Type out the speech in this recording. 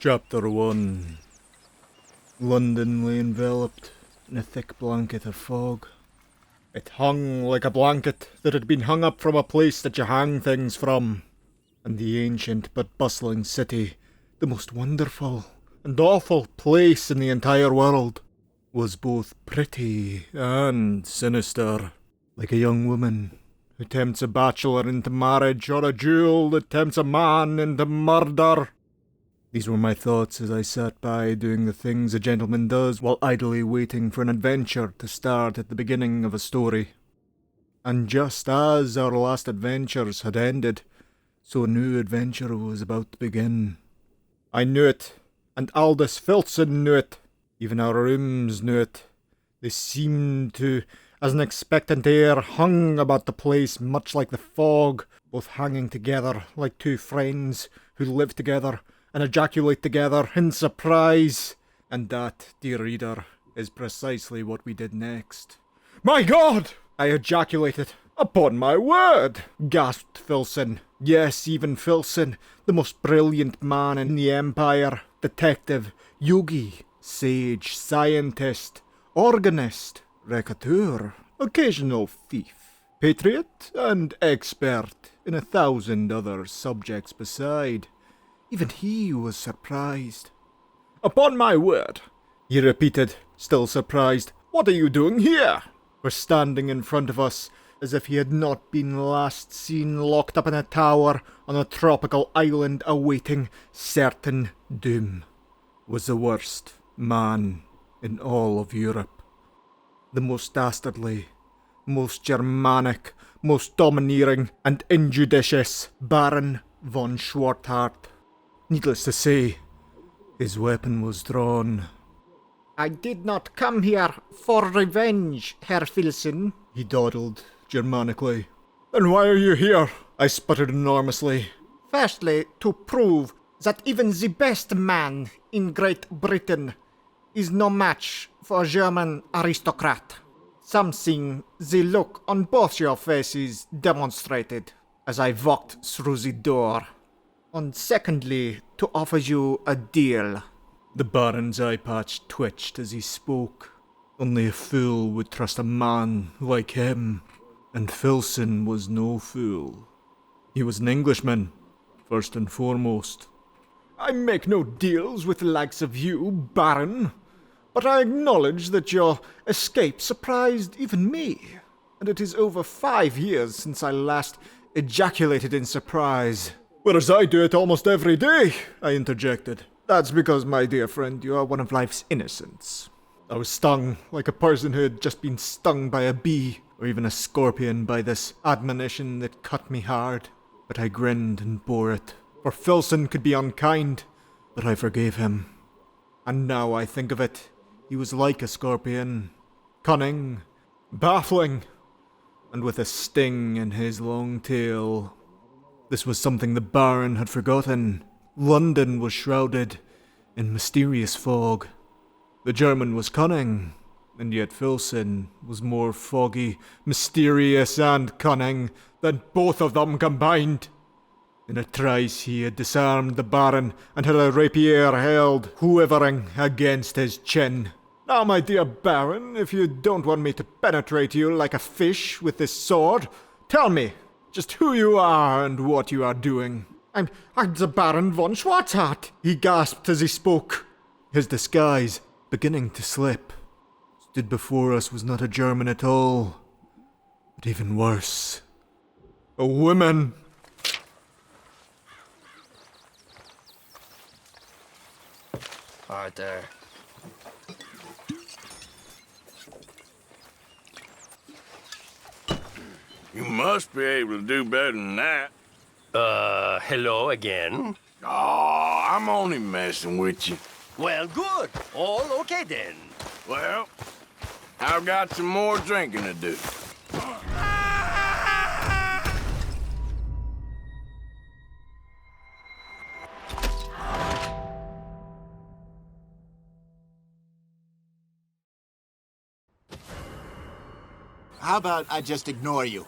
Chapter 1. London lay enveloped in a thick blanket of fog. It hung like a blanket that had been hung up from a place that you hang things from. And the ancient but bustling city, the most wonderful and awful place in the entire world, was both pretty and sinister, like a young woman who tempts a bachelor into marriage, or a jewel that tempts a man into murder. These were my thoughts as I sat by doing the things a gentleman does while idly waiting for an adventure to start at the beginning of a story. And just as our last adventures had ended, so a new adventure was about to begin. I knew it, and Aldous Filson knew it. Even our rooms knew it. They seemed to, as an expectant air hung about the place much like the fog, both hanging together like two friends who live together and ejaculate together in surprise. And that, dear reader, is precisely what we did next. "My God!" I ejaculated. "Upon my word!" gasped Filson. Yes, even Filson, the most brilliant man in the Empire, detective, yogi, sage, scientist, organist, raconteur, occasional thief, patriot, and expert in 1,000 other subjects beside. Even he was surprised. "Upon my word," he repeated, still surprised. "What are you doing here?" For standing in front of us, as if he had not been last seen locked up in a tower on a tropical island awaiting certain doom, was the worst man in all of Europe. The most dastardly, most Germanic, most domineering and injudicious Baron von Schwarthardt. Needless to say, his weapon was drawn. "I did not come here for revenge, Herr Filson," he dawdled Germanically. "Then why are you here?" I sputtered enormously. "Firstly, to prove that even the best man in Great Britain is no match for a German aristocrat. Something the look on both your faces demonstrated as I walked through the door. And secondly, to offer you a deal." The Baron's eye patch twitched as he spoke. Only a fool would trust a man like him. And Filson was no fool. He was an Englishman, first and foremost. "I make no deals with the likes of you, Baron. But I acknowledge that your escape surprised even me. And it is over 5 years since I last ejaculated in surprise." "Whereas I do it almost every day," I interjected. "That's because, my dear friend, you are one of life's innocents." I was stung like a person who had just been stung by a bee, or even a scorpion, by this admonition that cut me hard. But I grinned and bore it, for Filson could be unkind, but I forgave him. And now I think of it, he was like a scorpion, cunning, baffling, and with a sting in his long tail. This was something the Baron had forgotten. London was shrouded in mysterious fog. The German was cunning, and yet Filson was more foggy, mysterious, and cunning than both of them combined. In a trice he had disarmed the Baron and had a rapier held, quivering against his chin. "Now, my dear Baron, if you don't want me to penetrate you like a fish with this sword, tell me just who you are and what you are doing." I'm the Baron von Schwarthardt," he gasped as he spoke. His disguise, beginning to slip, stood before us was not a German at all, but even worse, a woman. Arthur. You must be able to do better than that. Hello again. Oh, I'm only messing with you. Well, good. All okay then. Well, I've got some more drinking to do. How about I just ignore you?